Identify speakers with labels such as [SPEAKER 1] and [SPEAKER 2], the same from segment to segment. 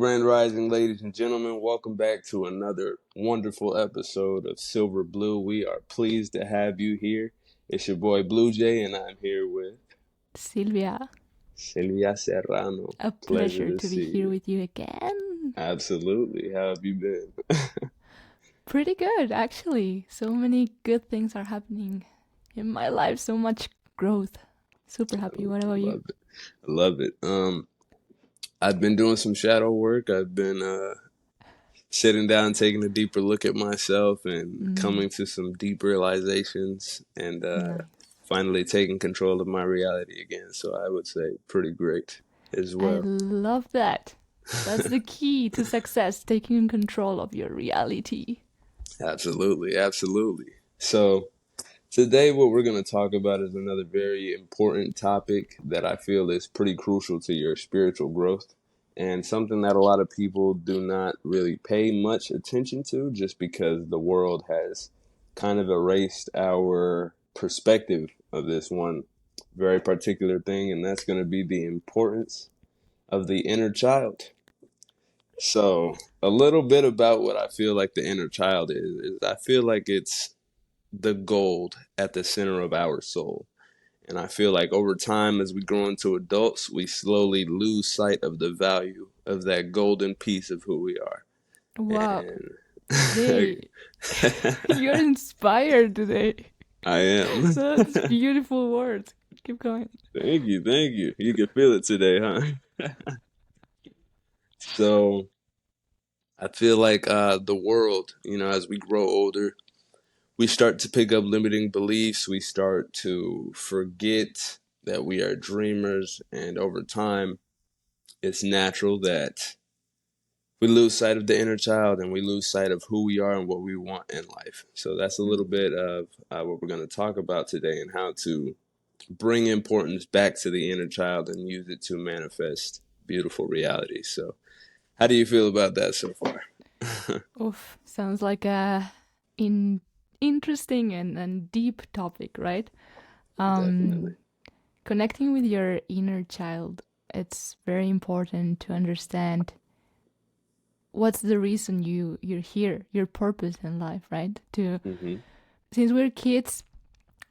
[SPEAKER 1] Grand Rising, ladies and gentlemen. Welcome back to another wonderful episode of Silver Blue. We are pleased to have you here. It's your boy Blue Jay, and I'm here with
[SPEAKER 2] Silvia,
[SPEAKER 1] Celia Serrano.
[SPEAKER 2] a
[SPEAKER 1] Pleasure
[SPEAKER 2] pleasure
[SPEAKER 1] to
[SPEAKER 2] to be
[SPEAKER 1] see
[SPEAKER 2] here
[SPEAKER 1] you.
[SPEAKER 2] with you again.
[SPEAKER 1] Absolutely. How have you been?
[SPEAKER 2] Pretty good, actually. So many good things are happening in my life, so much growth. Super happy. What about you?
[SPEAKER 1] Love it. I love it. I've been doing some shadow work. I've been sitting down, taking a deeper look at myself, and
[SPEAKER 2] Mm,
[SPEAKER 1] coming to some deep realizations, and
[SPEAKER 2] nice.
[SPEAKER 1] finally taking control of my reality again. So I would say pretty great as
[SPEAKER 2] I
[SPEAKER 1] well.
[SPEAKER 2] love that. That's the key to success, taking control of your reality.
[SPEAKER 1] Absolutely, absolutely. So today, what we're going to talk about is another very important topic that I feel is pretty crucial to your spiritual growth, and something that a lot of people do not really pay much attention to just because the world has kind of erased our perspective of this one very particular thing, and that's going to be the importance of the inner child. So, a little bit about what I feel like the inner child is I feel like it's the gold at the center of our soul. And I feel like over time, as we grow into adults, we slowly lose sight of the value of that golden piece of who we are.
[SPEAKER 2] Wow.
[SPEAKER 1] And
[SPEAKER 2] Jay, you're inspired today.
[SPEAKER 1] I am.
[SPEAKER 2] That's beautiful words. Keep going.
[SPEAKER 1] Thank you, thank you. You can feel it today, huh? So I feel like the world, as we grow older, we start to pick up limiting beliefs. We start to forget that we are dreamers. And over time, it's natural that we lose sight of the inner child and we lose sight of who we are and what we want in life. So that's a little bit of what we're going to talk about today and how to bring importance back to the inner child and use it to manifest beautiful reality. So, how do you feel about that so far?
[SPEAKER 2] Oof, sounds like a in interesting and deep topic, right?
[SPEAKER 1] Definitely.
[SPEAKER 2] Um, Connecting with your inner child, it's very important to understand what's the reason you're here, your purpose in life, right? To
[SPEAKER 1] Hmm.
[SPEAKER 2] Since we're kids,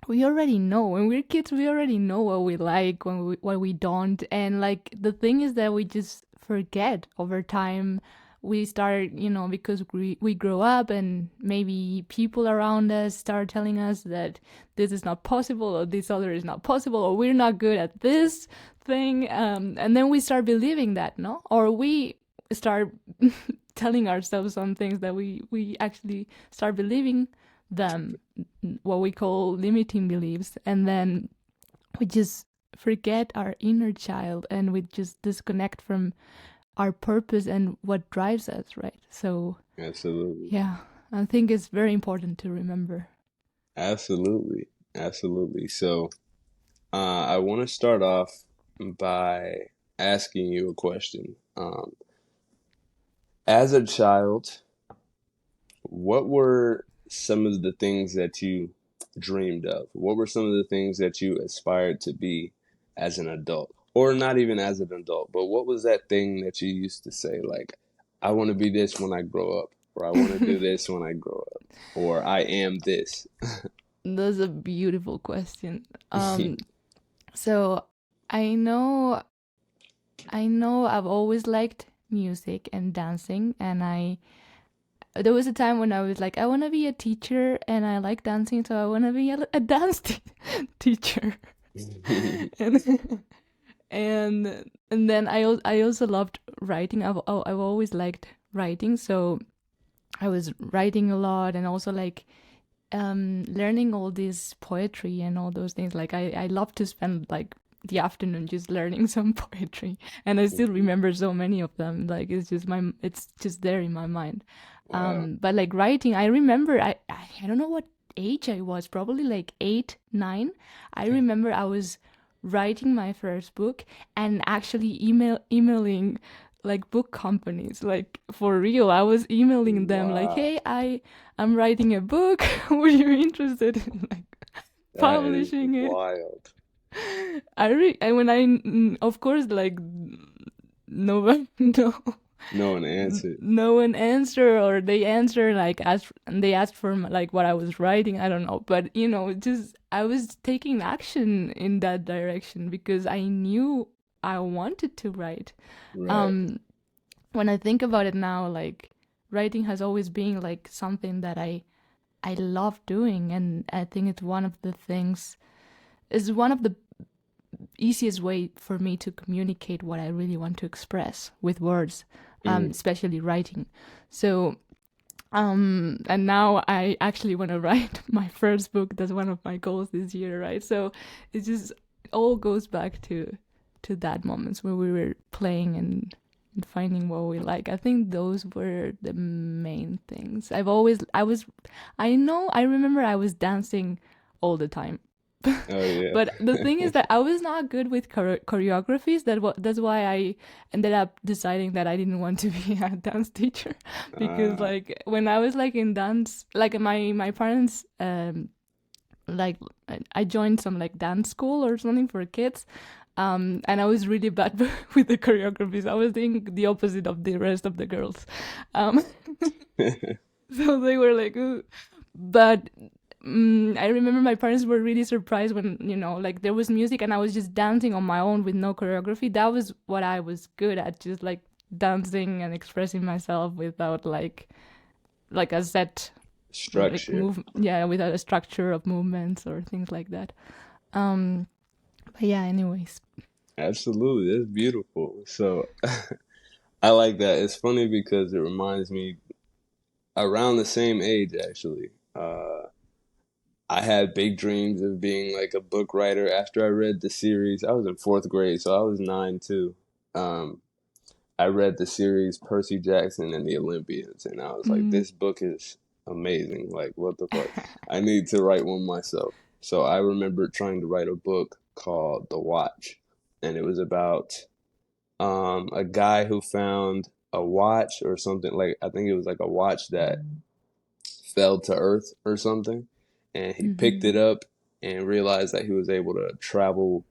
[SPEAKER 2] we already know. When we're kids, we already know what we like, what we don't, and like the thing is that we just forget over time. We start, because we grow up and maybe people around us start telling us that this is not possible or this other is not possible or we're not good at this thing, and then we start believing that, no, or we start telling ourselves some things that we actually start believing them, what we call limiting beliefs, and then we just forget our inner child and we just disconnect from our purpose and what drives us, right? So
[SPEAKER 1] Absolutely.
[SPEAKER 2] yeah, I think it's very important to remember.
[SPEAKER 1] Absolutely. Absolutely. So, I want to start off by asking you a question. As a child, what were some of the things that you dreamed of? What were some of the things that you aspired to be as an adult? Or not even as an adult, but what was that thing that you used to say, like, I want to be this when I grow up, or I want to do this when I grow up, or I am this?
[SPEAKER 2] That's a beautiful question. So I know I know I've always liked music and dancing, and I there was a time when I was like, I want to be a teacher and I like dancing, so I want to be a dance teacher. and and then I also loved writing. I've always liked writing, so I was writing a lot and also like learning all this poetry and all those things. Like I love to spend like the afternoon just learning some poetry, and I still remember so many of them. Like it's just there in my mind.
[SPEAKER 1] Wow.
[SPEAKER 2] But like writing, I remember I don't know what age I was, probably like 8, 9. I remember I was writing my first book and actually emailing like book companies, like for real. I was emailing them like,
[SPEAKER 1] Wow.
[SPEAKER 2] hey, I'm writing a book. Were you interested in like
[SPEAKER 1] That is
[SPEAKER 2] publishing it?
[SPEAKER 1] wild.
[SPEAKER 2] And when of course, like no. No,
[SPEAKER 1] No one answered.
[SPEAKER 2] No one answered, or they answered like asked, and they asked for like what I was writing. I don't know, but just I was taking action in that direction because I knew I wanted to write.
[SPEAKER 1] Right.
[SPEAKER 2] um when I think about it now, like writing has always been like something that I love doing, and I think it's one of the things, is one of the easiest way for me to communicate what I really want to express with words,
[SPEAKER 1] Mm.
[SPEAKER 2] especially writing. So, and now I actually want to write my first book. That's one of my goals this year, right? So it just all goes back to that moments where we were playing and finding what we like. I think those were the main things. I remember I was dancing all the time.
[SPEAKER 1] Oh yeah.
[SPEAKER 2] But the thing is that I was not good with choreographies. That's why I ended up deciding that I didn't want to be a dance teacher, because
[SPEAKER 1] uh,
[SPEAKER 2] like when I was like in dance, like my parents like I joined some like dance school or something for kids. And I was really bad with the choreographies. I was doing the opposite of the rest of the girls. Um, so they were like, "Ooh." But I remember my parents were really surprised when like there was music and I was just dancing on my own with no choreography. That was what I was good at, just like dancing and expressing myself without like a set like
[SPEAKER 1] Structure.
[SPEAKER 2] move, yeah, without a structure of movements or things like that. Um, but yeah, anyways.
[SPEAKER 1] Absolutely. That's beautiful. So I like that. It's funny because it reminds me around the same age actually. I had big dreams of being like a book writer after I read the series. I was in fourth grade, so I was nine too. Um, I read the series Percy Jackson and the Olympians, and I was like,
[SPEAKER 2] Mm.
[SPEAKER 1] this book is amazing. Like, what the fuck? I need to write one myself. So I remember trying to write a book called The Watch, and it was about a guy who found a watch or something. Like, I think it was like a watch that fell to Earth or something, and he picked
[SPEAKER 2] Mm-hmm.
[SPEAKER 1] it up and realized that he was able to travel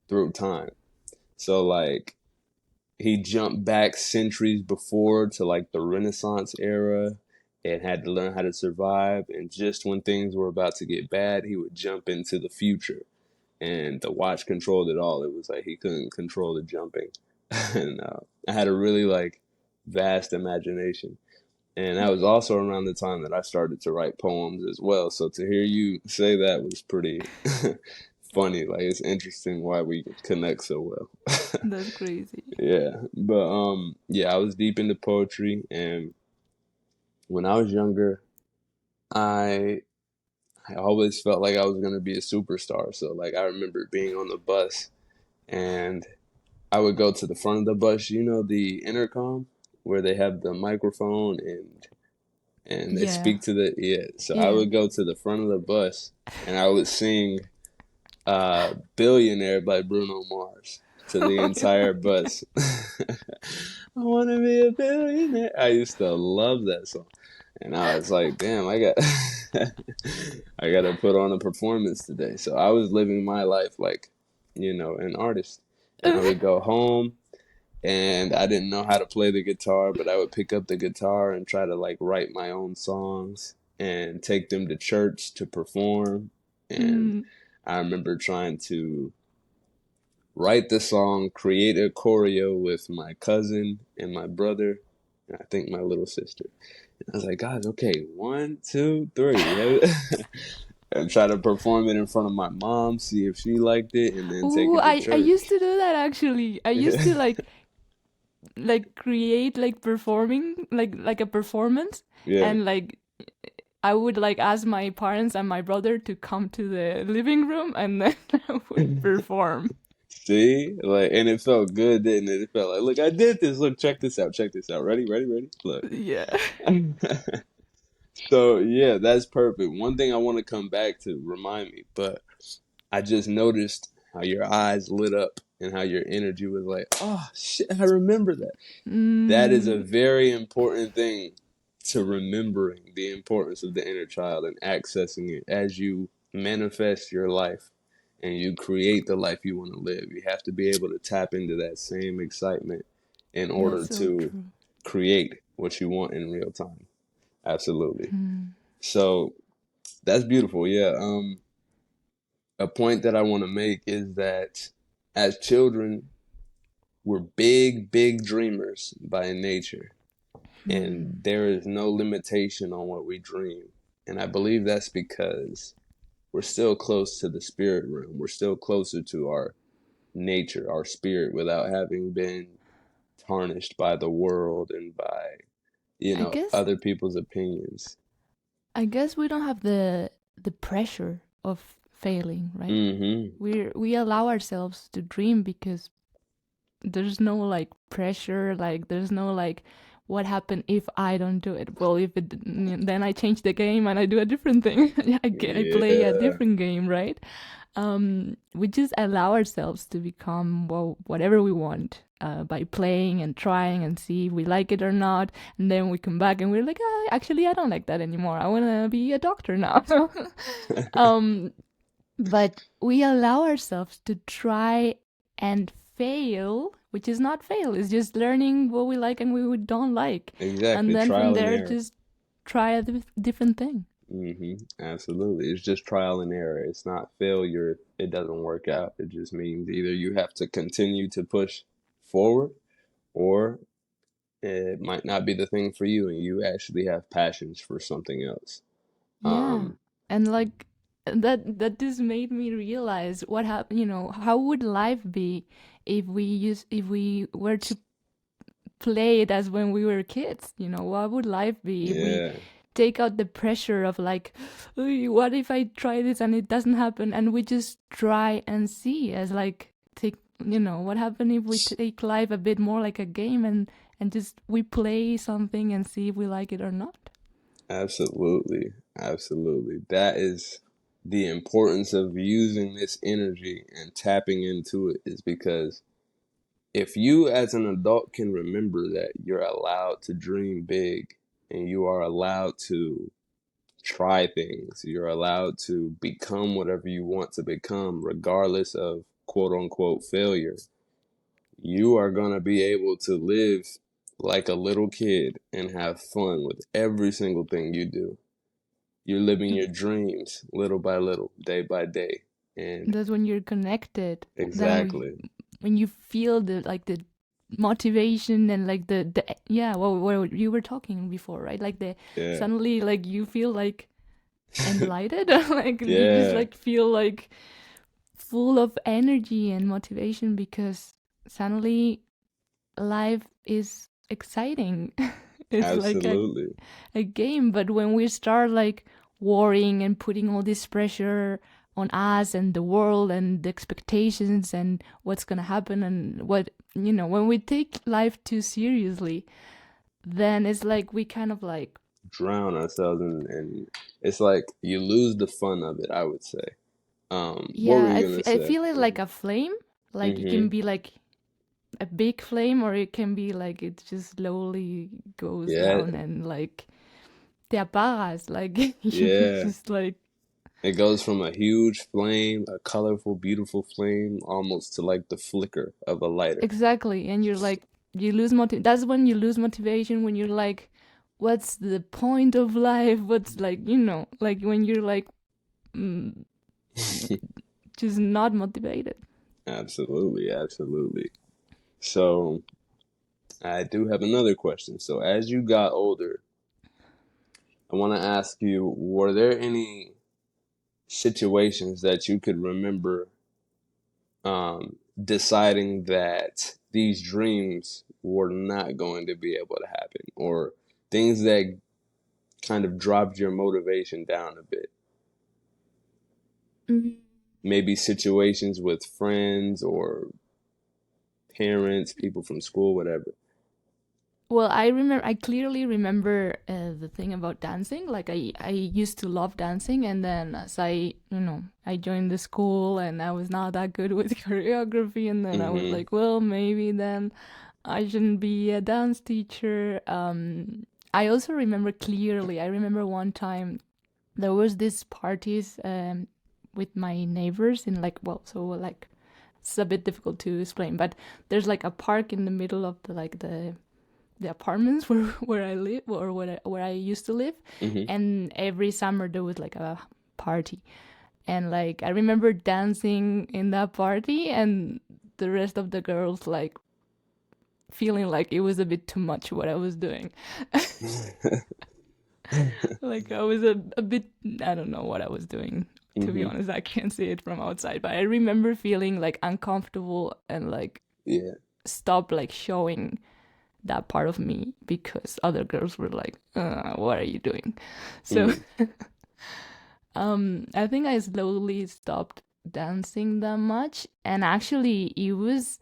[SPEAKER 1] through time. So, like, he jumped back centuries before to like the Renaissance era and had to learn how to survive. And just when things were about to get bad, he would jump into the future. And the watch controlled it all. It was like he couldn't control the jumping. And I had a really like vast imagination. And that was also around the time that I started to write poems as well. So to hear you say that was pretty funny. Like it's interesting why we connect so well.
[SPEAKER 2] That's crazy.
[SPEAKER 1] Yeah, but yeah, I was deep into poetry, and when I was younger, I I always felt like I was gonna be a superstar. So like I remember being on the bus, and I would go to the front of the bus. You know the intercom where they have the microphone and they
[SPEAKER 2] Yeah.
[SPEAKER 1] speak to the yeah. So I
[SPEAKER 2] Yeah.
[SPEAKER 1] would go to the front of the bus, and I would sing "Billionaire" by Bruno Mars to the
[SPEAKER 2] Oh,
[SPEAKER 1] entire bus. I want to be a billionaire. I used to love that song. And I was like, damn, I got I got to put on a performance today. So I was living my life like, an artist. And I
[SPEAKER 2] yeah.
[SPEAKER 1] would go home and I didn't know how to play the guitar, but I would pick up the guitar and try to like write my own songs and take them to church to perform. And
[SPEAKER 2] Mm.
[SPEAKER 1] I remember trying to write the song, create a choreo with my cousin and my brother, and I think my little sister. And I was like, guys, okay, 1, 2, 3, and try to perform it in front of my mom, see if she liked it, and then take
[SPEAKER 2] Ooh,
[SPEAKER 1] it to
[SPEAKER 2] I used
[SPEAKER 1] church.
[SPEAKER 2] to do that actually. I used to like create like performing like a performance,
[SPEAKER 1] Yeah.
[SPEAKER 2] and like I would like ask my parents and my brother to come to the living room, and then I would perform.
[SPEAKER 1] See, like, and it felt good, didn't it? It felt like, look, I did this. Look, check this out. Check this out. Ready, ready, ready. Look.
[SPEAKER 2] Yeah.
[SPEAKER 1] So yeah, that's perfect. One thing I want to come back to, remind me, but I just noticed how your eyes lit up and how your energy was like, oh shit, I remember that. That is a
[SPEAKER 2] Mm,
[SPEAKER 1] very important thing to remembering the importance of the inner child and accessing it as you manifest your life and you create the life you want to live. You have to be able to tap into that same excitement in
[SPEAKER 2] that's
[SPEAKER 1] order
[SPEAKER 2] so
[SPEAKER 1] to
[SPEAKER 2] true.
[SPEAKER 1] create what you want in real time. Absolutely.
[SPEAKER 2] Mm.
[SPEAKER 1] So that's beautiful. Yeah. A point that I want to make is that as children, we're big, big dreamers by nature, and
[SPEAKER 2] Mm.
[SPEAKER 1] there is no limitation on what we dream. And I believe that's because we're still close to the spirit realm. We're still closer to our nature, our spirit, without having been tarnished by the world and by,
[SPEAKER 2] I guess
[SPEAKER 1] other people's opinions.
[SPEAKER 2] I guess we don't have the pressure of failing, right?
[SPEAKER 1] Mm-hmm.
[SPEAKER 2] We allow ourselves to dream because there's no like pressure, like there's no like what happened if I don't do it. Well, if it then I change the game and I do a different thing. I play a
[SPEAKER 1] Yeah,
[SPEAKER 2] different game, right? We just allow ourselves to become well whatever we want by playing and trying and see if we like it or not, and then we come back and we're like, ah, actually I don't like that anymore. I want to be a doctor now. um, but we allow ourselves to try and fail, which is not fail, it's just learning what we like and what we don't like, and
[SPEAKER 1] exactly.
[SPEAKER 2] then from
[SPEAKER 1] Trial and
[SPEAKER 2] there
[SPEAKER 1] error.
[SPEAKER 2] just try a different thing.
[SPEAKER 1] Absolutely. It's just trial and error. It's not failure if it doesn't work out. It just means either you have to continue to push forward, or it might not be the thing for you and you actually have passions for something else.
[SPEAKER 2] Yeah.
[SPEAKER 1] Um,
[SPEAKER 2] And like that just made me realize what happened, how would life be if we were to play it as when we were kids? What would life be if we
[SPEAKER 1] yeah,
[SPEAKER 2] take out the pressure of like, "Oy, what if I try this and it doesn't happen?" And we just try and see as like take, what happened if we take life a bit more like a game and just we play something and see if we like it or not.
[SPEAKER 1] absolutely. Absolutely. That is the importance of using this energy and tapping into it, is because if you as an adult can remember that you're allowed to dream big and you are allowed to try things, you're allowed to become whatever you want to become, regardless of quote unquote failure, you are going to be able to live like a little kid and have fun with every single thing you do. You're living your dreams little by little, day by day. And
[SPEAKER 2] That's when you're connected. Then
[SPEAKER 1] exactly.
[SPEAKER 2] when you feel the motivation and like the yeah, what you were talking before, right? Like the
[SPEAKER 1] Yeah.
[SPEAKER 2] suddenly like you feel like enlightened, like you just
[SPEAKER 1] Yeah.
[SPEAKER 2] like feel like full of energy and motivation because suddenly life is exciting. It's like
[SPEAKER 1] Absolutely.
[SPEAKER 2] a game, but when we start like worrying and putting all this pressure on us and the world and the expectations and what's going to happen and what, when we take life too seriously, then it's like we kind of like,
[SPEAKER 1] Drown ourselves and it's like you lose the fun of it, I would say. What were
[SPEAKER 2] yeah,
[SPEAKER 1] you gonna
[SPEAKER 2] I
[SPEAKER 1] say?
[SPEAKER 2] feel it like a flame. Like it can
[SPEAKER 1] Mm-hmm.
[SPEAKER 2] be like a big flame or it can be like it just slowly goes
[SPEAKER 1] Yeah,
[SPEAKER 2] down and like te apagas, like you
[SPEAKER 1] yeah.
[SPEAKER 2] just like
[SPEAKER 1] It goes from a huge flame, a colorful, beautiful flame, almost to like the flicker of a lighter.
[SPEAKER 2] exactly, and you're like you lose that's when you lose motivation when you're like, what's the point of life? What's like like when you're like mm, just not motivated.
[SPEAKER 1] Absolutely, absolutely. So I do have another question. So as you got older, I want to ask you, were there any situations that you could remember deciding that these dreams were not going to be able to happen, or things that kind of dropped your motivation down a bit?
[SPEAKER 2] Mm.
[SPEAKER 1] Maybe situations with friends or parents, people from school, whatever.
[SPEAKER 2] Well, I clearly remember the thing about dancing. Like I used to love dancing, and then as I joined the school, and I was not that good with choreography, and then I was
[SPEAKER 1] Mm-hmm.
[SPEAKER 2] like, well, maybe then I shouldn't be a dance teacher. I also remember clearly. I remember one time there was this parties with my neighbors in like, well, so like it's a bit difficult to explain, but there's like a park in the middle of the like the the apartments where I live, or where I used to live.
[SPEAKER 1] Hmm.
[SPEAKER 2] And every summer there was like a party, and like I remember dancing in that party, and the rest of the girls like feeling like it was a bit too much what I was doing. Like I was a bit, I don't know what I was doing. To be
[SPEAKER 1] Hmm.
[SPEAKER 2] honest, I can't see it from outside, but I remember feeling like uncomfortable and like
[SPEAKER 1] Yeah.
[SPEAKER 2] stop like showing that part of me because other girls were like, "What are you doing?" So
[SPEAKER 1] Mm.
[SPEAKER 2] I think I slowly stopped dancing that much, and actually, it was,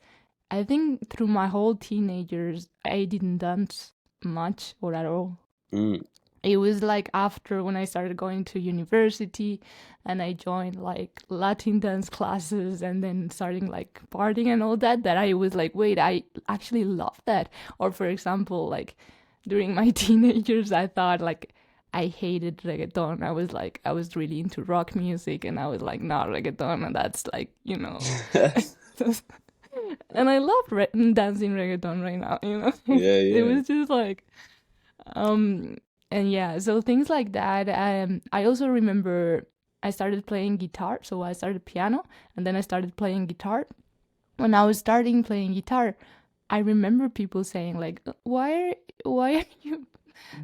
[SPEAKER 2] I think through my whole teenagers, I didn't dance much or at all.
[SPEAKER 1] Mm.
[SPEAKER 2] It was like after when I started going to university and I joined like Latin dance classes and then starting like partying and all that, that I was like, wait, I actually love that. Or for example, like during my teenagers, I thought like I hated reggaeton. I was like, I was really into rock music and I was like, not reggaeton. And that's like, and I love dancing reggaeton right now,
[SPEAKER 1] Yeah,
[SPEAKER 2] it
[SPEAKER 1] yeah.
[SPEAKER 2] was just like, um, and yeah, so things like that. I also remember I started playing guitar, so I started piano, and then I started playing guitar. When I was starting playing guitar, I remember people saying like, why are you,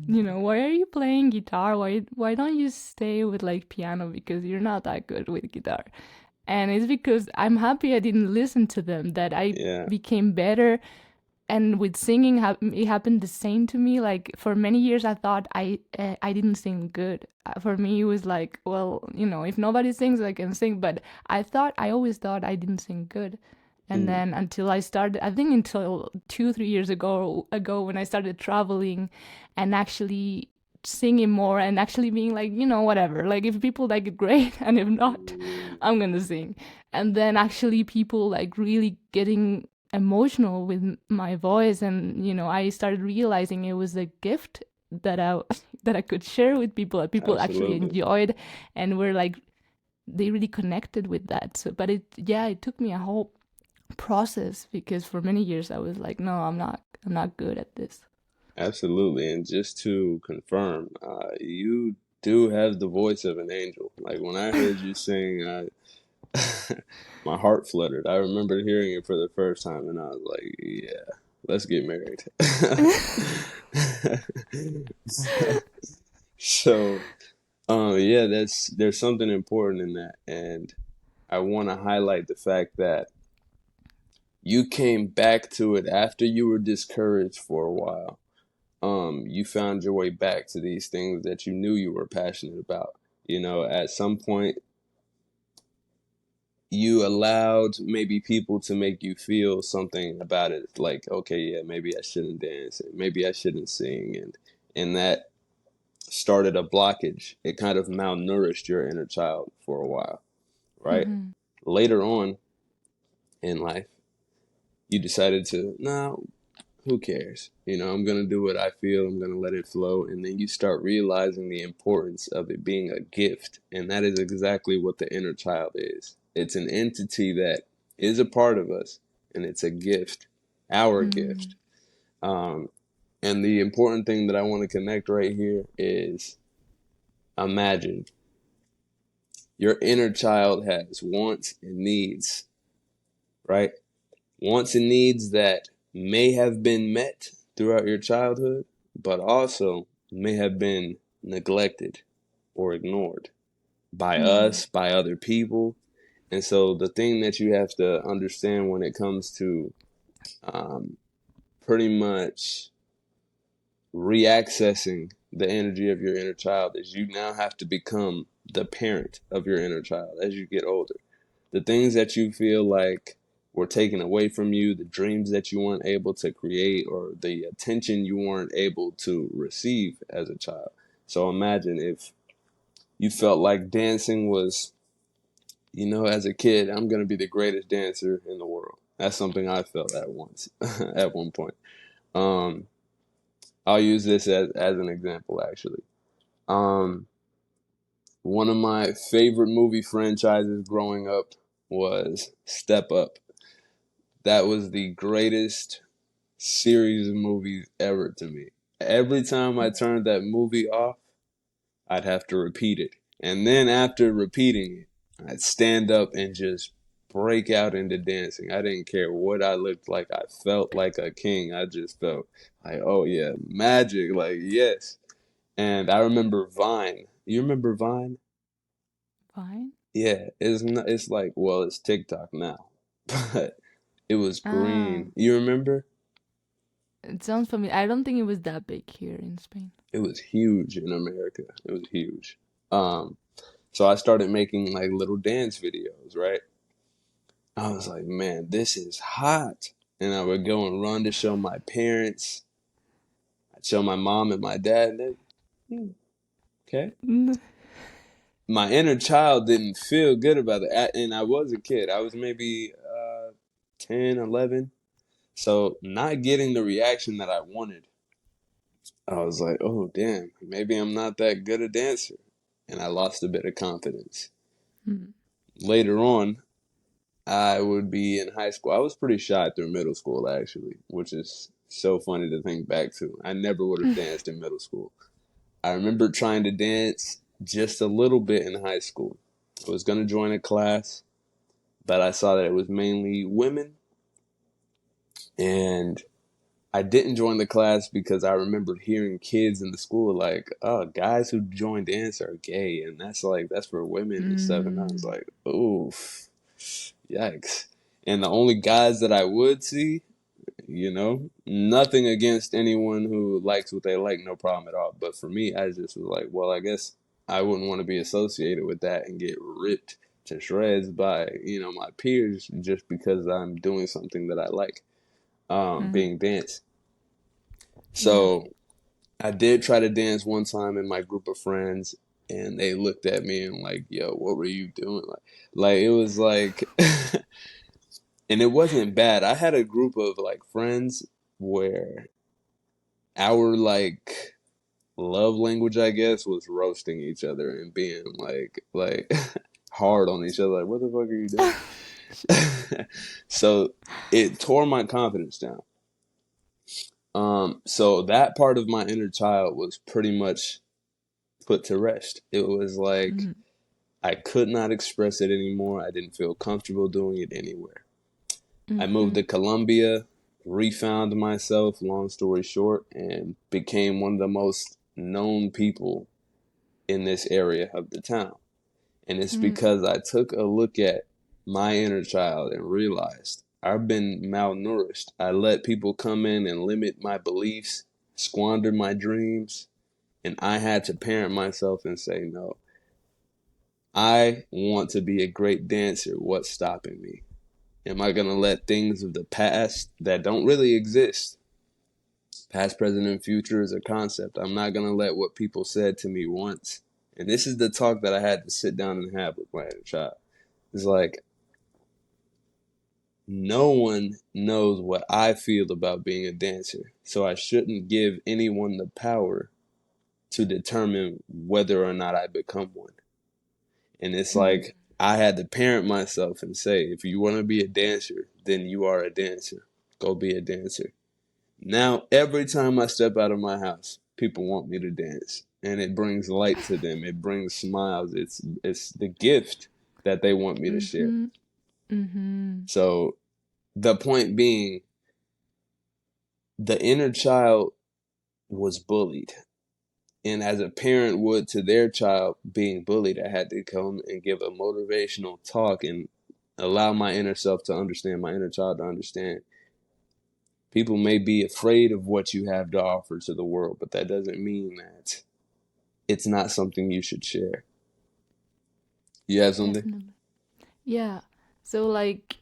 [SPEAKER 2] why are you playing guitar? Why don't you stay with like piano because you're not that good with guitar?" And it's because I'm happy I didn't listen to them, that I
[SPEAKER 1] Yeah,
[SPEAKER 2] became better. And with singing, it happened the same to me. Like for many years I thought I didn't sing good. For me it was like, well, if nobody sings I can sing, but I always thought I didn't sing good. And
[SPEAKER 1] mm,
[SPEAKER 2] then until I started, I think until 2 3 years ago when I started traveling and actually singing more and actually being like, whatever, like if people like it, great, and if not, I'm gonna sing. And then actually people like really getting emotional with my voice, and I started realizing it was a gift that I that I could share with people, that people actually
[SPEAKER 1] absolutely.
[SPEAKER 2] enjoyed and were like, they really connected with that. So but it took me a whole process, because for many years I was like, no, I'm not good at this.
[SPEAKER 1] Absolutely. And just to confirm, you do have the voice of an angel. Like when I heard you sing, my heart fluttered. I remember hearing it for the first time and I was like, yeah, let's get married. So, yeah, there's something important in that. And I want to highlight the fact that you came back to it after you were discouraged for a while. You found your way back to these things that you knew you were passionate about. At some point, you allowed maybe people to make you feel something about it, like, okay, yeah, maybe I shouldn't dance, and maybe I shouldn't sing, and that started a blockage. It kind of malnourished your inner child for a while, right?
[SPEAKER 2] Mm-hmm.
[SPEAKER 1] Later on in life, you decided to, no, who cares? I'm going to do what I feel. I'm going to let it flow. And then you start realizing the importance of it being a gift. And that is exactly what the inner child is. It's an entity that is a part of us, and it's a gift, our
[SPEAKER 2] Mm-hmm.
[SPEAKER 1] gift. Um, and the important thing that I want to connect right here is, imagine your inner child has wants and needs, right? Wants and needs that may have been met throughout your childhood, but also may have been neglected or ignored by
[SPEAKER 2] Mm-hmm.
[SPEAKER 1] us, by other people. And so the thing that you have to understand when it comes to um, pretty much reaccessing the energy of your inner child is you now have to become the parent of your inner child as you get older. The things that you feel like were taken away from you, the dreams that you weren't able to create, or the attention you weren't able to receive as a child. So imagine if you felt like dancing was, as a kid, I'm going to be the greatest dancer in the world. That's something I felt at once, at one point. Um, I'll use this as an example, actually. Um, One of my favorite movie franchises growing up was Step Up. That was the greatest series of movies ever to me. Every time I turned that movie off, I'd have to repeat it. And then after repeating it, I'd stand up and just break out into dancing. I didn't care what I looked like. I felt like a king. I just felt like, oh yeah, magic. Like, yes. And I remember Vine. You remember Vine?
[SPEAKER 2] Fine.
[SPEAKER 1] Yeah, it's not, it's like, well, it's TikTok now. But it was
[SPEAKER 2] Ah,
[SPEAKER 1] green. You remember?
[SPEAKER 2] it sounds familiar. I don't think it was that big here in Spain.
[SPEAKER 1] It was huge in America. It was huge. Um, so I started making like little dance videos, right? I was like, man, this is hot. And I would go and run to show my parents. I'd show my mom and my dad. And they, "Hmm, okay.
[SPEAKER 2] Mm.
[SPEAKER 1] My inner child didn't feel good about it. And I was a kid. I was maybe 10, 11. So not getting the reaction that I wanted, I was like, oh, damn, maybe I'm not that good a dancer. And I lost a bit of confidence.
[SPEAKER 2] Mm.
[SPEAKER 1] Later on, I would be in high school. I was pretty shy through middle school, actually, which is so funny to think back to. I never would have danced in middle school. I remember trying to dance just a little bit in high school. I was going to join a class, but I saw that it was mainly women, and I didn't join the class because I remembered hearing kids in the school like, "Oh, guys who join dance are gay, and that's for women and stuff." And I was
[SPEAKER 2] Mm.
[SPEAKER 1] like, "Oof, yikes!" And the only guys that I would see, nothing against anyone who likes what they like, no problem at all. But for me, I just was like, well, I guess I wouldn't want to be associated with that and get ripped to shreds by my peers just because I'm doing something that I like,
[SPEAKER 2] Mm.
[SPEAKER 1] being dance.
[SPEAKER 2] Yeah.
[SPEAKER 1] So I did try to dance one time in my group of friends, and they looked at me and like, "Yo, what were you doing?" Like it was like, and it wasn't bad. I had a group of like friends where our like love language, I guess, was roasting each other and being like hard on each other. Like, what the fuck are you doing? So it tore my confidence down. So that part of my inner child was pretty much put to rest. It was like
[SPEAKER 2] Mm.
[SPEAKER 1] I could not express it anymore. I didn't feel comfortable doing it anywhere. I moved
[SPEAKER 2] Mm-hmm.
[SPEAKER 1] to Colombia, refound myself, long story short, and became one of the most known people in this area of the town. And it's
[SPEAKER 2] Mm.
[SPEAKER 1] because I took a look at my inner child and realized I've been malnourished. I let people come in and limit my beliefs, squander my dreams, and I had to parent myself and say, no, I want to be a great dancer. What's stopping me? Am I going to let things of the past that don't really exist, past, present, and future is a concept. I'm not going to let what people said to me once. And this is the talk that I had to sit down and have with my inner child. It's like, no one knows what I feel about being a dancer. So I shouldn't give anyone the power to determine whether or not I become one. And it's
[SPEAKER 2] Mm.
[SPEAKER 1] like, I had to parent myself and say, if you want to be a dancer, then you are a dancer. Go be a dancer. Now, every time I step out of my house, people want me to dance, and it brings light to them. It brings smiles. It's the gift that they want me to share.
[SPEAKER 2] Mm-hmm. Mm-hmm.
[SPEAKER 1] So the point being, the inner child was bullied, and as a parent would to their child being bullied, I had to come and give a motivational talk and allow my inner self to understand, my inner child to understand. People may be afraid of what you have to offer to the world, but that doesn't mean that it's not something you should share. You have something?
[SPEAKER 2] Definitely. Yeah. So like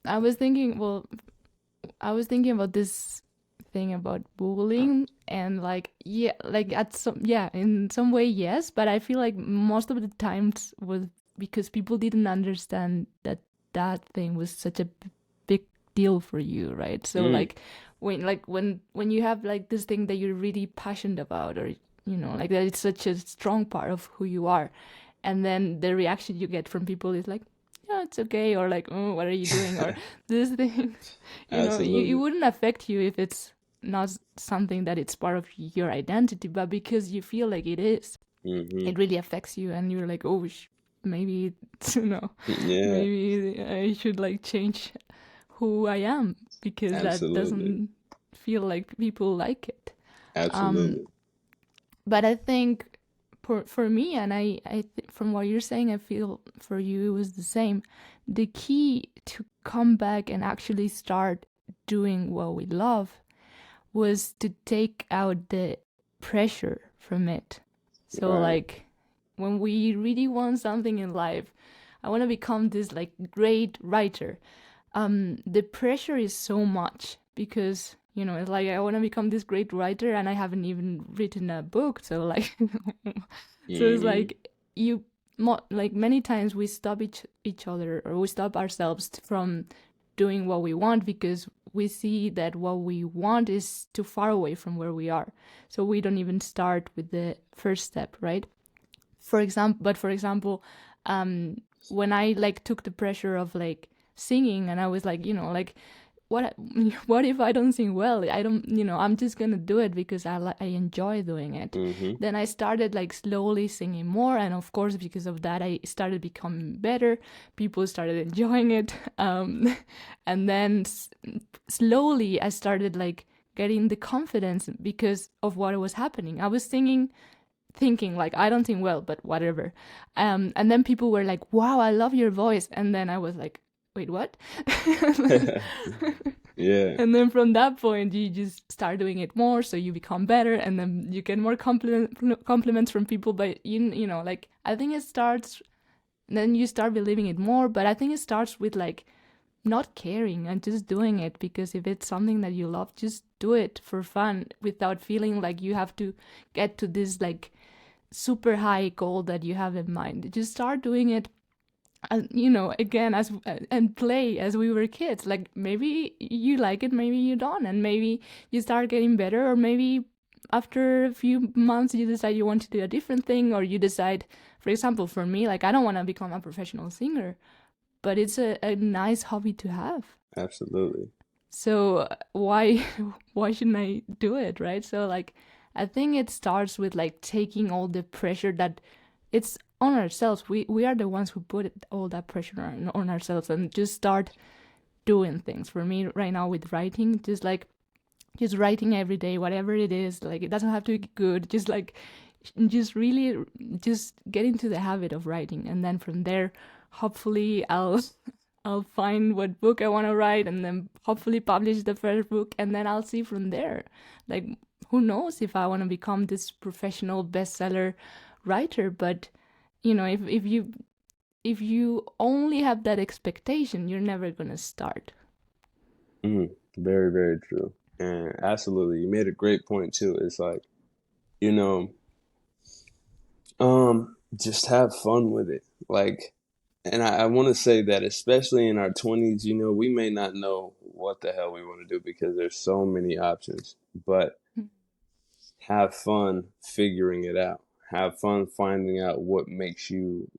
[SPEAKER 2] I was thinking, I was thinking about this thing about bullying and like yeah, like at some yeah, in some way yes, but I feel like most of the times was because people didn't understand that that thing was such a big deal for you, right? So
[SPEAKER 1] Mm,
[SPEAKER 2] like when you have like this thing that you're really passionate about or like that it's such a strong part of who you are and then the reaction you get from people is like yeah, it's okay, or like, oh, what are you doing, or this thing. It
[SPEAKER 1] Absolutely.
[SPEAKER 2] wouldn't affect you if it's not something that it's part of your identity, but because you feel like it is,
[SPEAKER 1] Hmm.
[SPEAKER 2] it really affects you, and you're like, oh, maybe
[SPEAKER 1] Yeah,
[SPEAKER 2] maybe I should like change who I am because that
[SPEAKER 1] absolutely.
[SPEAKER 2] doesn't feel like people like it. Um,
[SPEAKER 1] Absolutely.
[SPEAKER 2] but I think for me, and from what you're saying, I feel for you it was the same. The key to come back and actually start doing what we love was to take out the pressure from it. So
[SPEAKER 1] Right.
[SPEAKER 2] like when we really want something in life, I want to become this like great writer. The pressure is so much because it's like I want to become this great writer and I haven't even written a book. So like, so it's
[SPEAKER 1] Hmm.
[SPEAKER 2] like you like many times we stop each other, or we stop ourselves from doing what we want because we see that what we want is too far away from where we are. So we don't even start with the first step, right? For example, um when I like took the pressure of like singing, and I was like, like, what what if I don't sing well? I don't, I'm just gonna do it because I enjoy doing it.
[SPEAKER 1] Hmm.
[SPEAKER 2] Then I started like slowly singing more, and of course because of that I started becoming better. People started enjoying it. And then slowly I started like getting the confidence because of what was happening. I was singing thinking like I don't sing well, but whatever. And then people were like, "Wow, I love your voice," and then I was like, "Wait, what?"
[SPEAKER 1] Yeah,
[SPEAKER 2] And then from that point, you just start doing it more, so you become better, and then you get more compliments from people. But like I think it starts. Then you start believing it more, but I think it starts with like not caring and just doing it, because if it's something that you love, just do it for fun without feeling like you have to get to this like super high goal that you have in mind. Just start doing it, and again, as and play as we were kids. Like maybe you like it, maybe you don't, and maybe you start getting better, or maybe after a few months you decide you want to do a different thing, or you decide, for example, for me, like I don't want to become a professional singer, but it's a nice hobby to have.
[SPEAKER 1] absolutely.
[SPEAKER 2] So why why shouldn't I do it, right? So like I think it starts with like taking all the pressure that it's on ourselves. We are the ones who put all that pressure on ourselves, and just start doing things. For me right now with writing, just writing every day, whatever it is. Like it doesn't have to be good. Just like just really just get into the habit of writing, and then from there, hopefully I'll find what book I want to write, and then hopefully publish the first book, and then I'll see from there. Like who knows if I want to become this professional bestseller writer, but if you only have that expectation, you're never going to start.
[SPEAKER 1] Mm, very, very true. And absolutely, you made a great point too. It's like, you know, just have fun with it. Like, and I want to say that especially in our 20s, we may not know what the hell we want to do because there's so many options, but have fun figuring it out. Have fun finding out what makes you,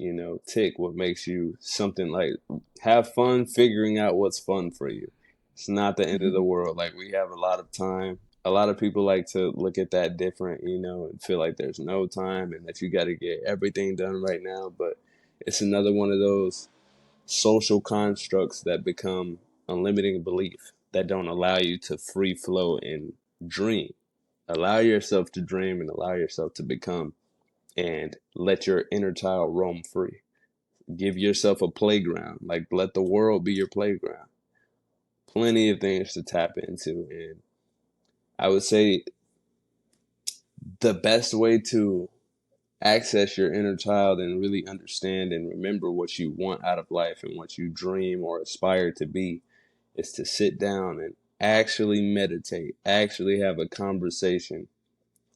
[SPEAKER 1] tick, what makes you something like, have fun figuring out what's fun for you. It's not the end of the world. Like, we have a lot of time. A lot of people like to look at that different, and feel like there's no time and that you got to get everything done right now. But it's another one of those social constructs that become a limiting belief that don't allow you to free flow and dream. Allow yourself to dream and allow yourself to become, and let your inner child roam free. Give yourself a playground. Like, let the world be your playground. Plenty of things to tap into. And I would say the best way to access your inner child and really understand and remember what you want out of life and what you dream or aspire to be is to sit down and actually meditate, actually have a conversation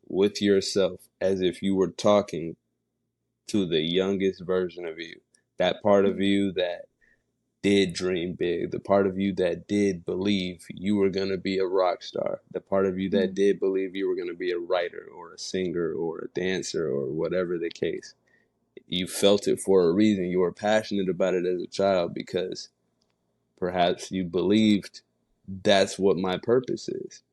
[SPEAKER 1] with yourself as if you were talking to the youngest version of you. That part of you that did dream big, the part of you that did believe you were going to be a rock star, the part of you that did believe you were going to be a writer or a singer or a dancer or whatever the case. you felt it for a reason. You were passionate about it as a child because perhaps you believed that's what my purpose is.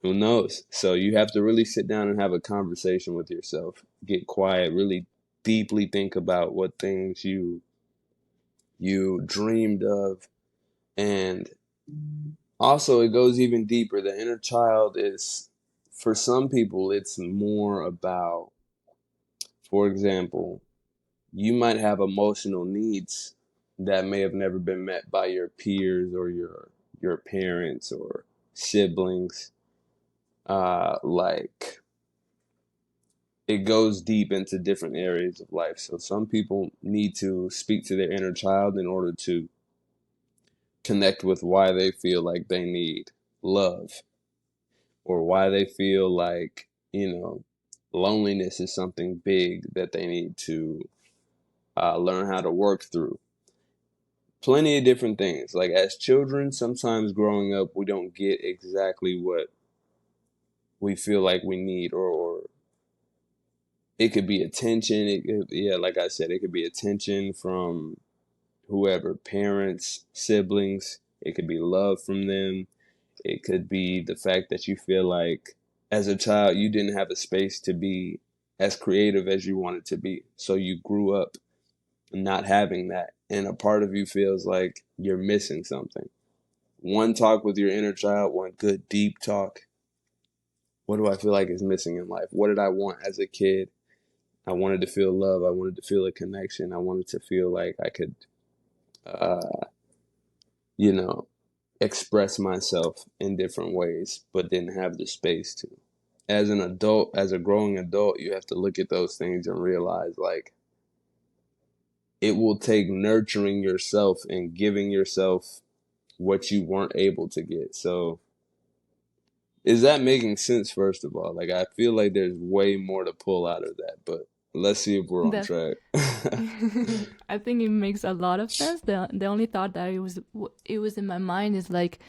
[SPEAKER 1] Who knows? So you have to really sit down and have a conversation with yourself. Get quiet, really deeply think about what things you dreamed of. And also it goes even deeper. The inner child is, for some people, it's more about, for example, you might have emotional needs that may have never been met by your peers or your parents or siblings. Like it goes deep into different areas of life. So some people need to speak to their inner child in order to connect with why they feel like they need love, or why they feel like, loneliness is something big that they need to learn how to work through. Plenty of different things. Like as children, sometimes growing up, we don't get exactly what we feel like we need, or it could be attention. Yeah, like I said, it could be attention from whoever, parents, siblings. It could be love from them. It could be the fact that you feel like as a child you didn't have a space to be as creative as you wanted to be. So you grew up not having that. And a part of you feels like you're missing something. One talk with your inner child, one good deep talk. What do I feel like is missing in life? What did I want as a kid? I wanted to feel love. I wanted to feel a connection. I wanted to feel like I could, uh, you know, express myself in different ways, but didn't have the space to. As an adult, as a growing adult, you have to look at those things and realize like it will take nurturing yourself and giving yourself what you weren't able to get. So, is that making sense, first of all? Like, I feel like there's way more to pull out of that, but let's see if we're on
[SPEAKER 2] That
[SPEAKER 1] track.
[SPEAKER 2] I think it makes a lot of sense. The only thought that it was in my mind is like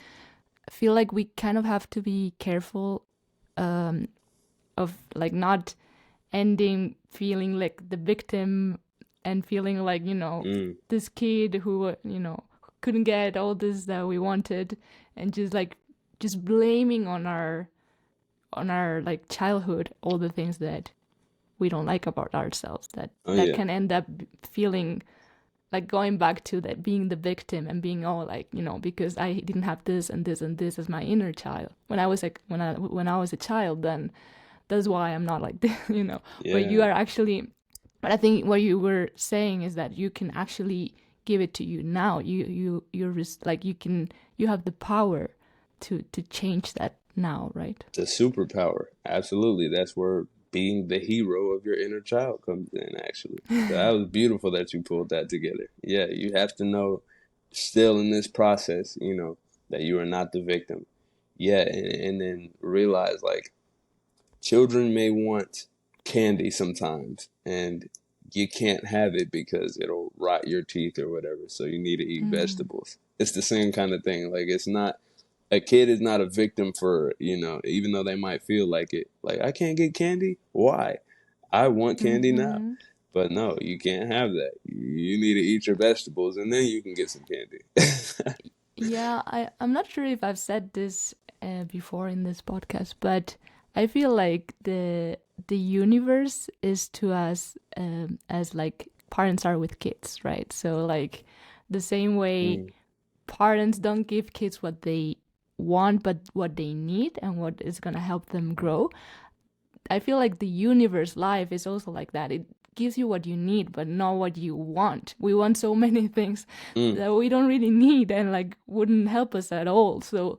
[SPEAKER 2] I feel like we kind of have to be careful um, of like not ending feeling like the victim and feeling like
[SPEAKER 1] Mm,
[SPEAKER 2] this kid who couldn't get all this that we wanted, and just blaming on our like childhood all the things that we don't like about ourselves,
[SPEAKER 1] oh,
[SPEAKER 2] that
[SPEAKER 1] yeah.
[SPEAKER 2] can end up feeling like going back to that being the victim and being all like because I didn't have this and this and this as my inner child when I was like when I was a child, then that's why I'm not like this, but you
[SPEAKER 1] Yeah.
[SPEAKER 2] are actually, but I think what you were saying is that you can actually give it to you now. Like you have the power to change that now, right?
[SPEAKER 1] The superpower. Absolutely. That's where being the hero of your inner child comes in, actually. So that was beautiful that you pulled that together. Yeah, you have to know, still in this process, that you are not the victim. Yeah, and then realize like children may want candy sometimes, and you can't have it because it'll rot your teeth or whatever. So you need to eat
[SPEAKER 2] Mm,
[SPEAKER 1] vegetables. It's the same kind of thing. Like it's not, a kid is not a victim for, even though they might feel like it. Like I can't get candy. Why? I want candy now.
[SPEAKER 2] mm-hmm.
[SPEAKER 1] But no, you can't have that. You need to eat your vegetables and then you can get some candy.
[SPEAKER 2] Yeah, I'm not sure if I've said this before in this podcast, but I feel like the universe is to us as like parents are with kids, right? So like the same way
[SPEAKER 1] Mm,
[SPEAKER 2] parents don't give kids what they want, but what they need and what is gonna help them grow. I feel like the universe life is also like that. It gives you what you need, but not what you want. We want so many things
[SPEAKER 1] mm,
[SPEAKER 2] that we don't really need and like wouldn't help us at all. So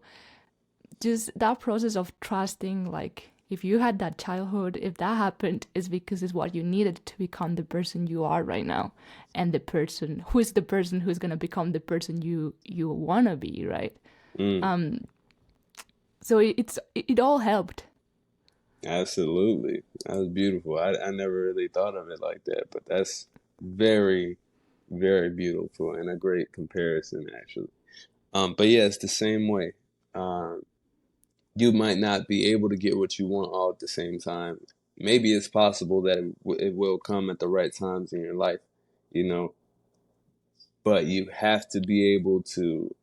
[SPEAKER 2] just that process of trusting, like if you had that childhood, if that happened, is because it's what you needed to become the person you are right now, and the person who's gonna become the person you wanna be, right?
[SPEAKER 1] mm.
[SPEAKER 2] So it all helped.
[SPEAKER 1] Absolutely. That was beautiful. I never really thought of it like that, but that's very, very beautiful and a great comparison, actually. But yeah, it's the same way. Um, you might not be able to get what you want all at the same time. maybe it's possible that it will come at the right times in your life, you know, but you have to be able to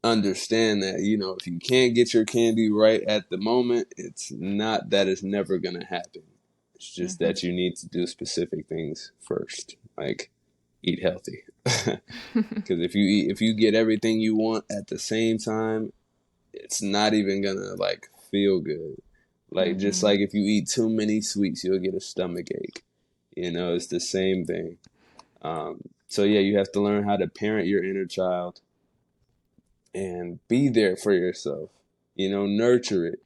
[SPEAKER 1] understand that, you know, if you can't get your candy right at the moment, it's not that it's never going to happen. It's just
[SPEAKER 2] Mm-hmm.
[SPEAKER 1] that you need to do specific things first, like eat healthy. Because if you get everything you want at the same time, it's not even gonna like feel good. Like just
[SPEAKER 2] Mm-hmm.
[SPEAKER 1] like if you eat too many sweets, you'll get a stomach ache. You know, it's the same thing. So yeah, you have to learn how to parent your inner child and be there for yourself. You know, nurture it.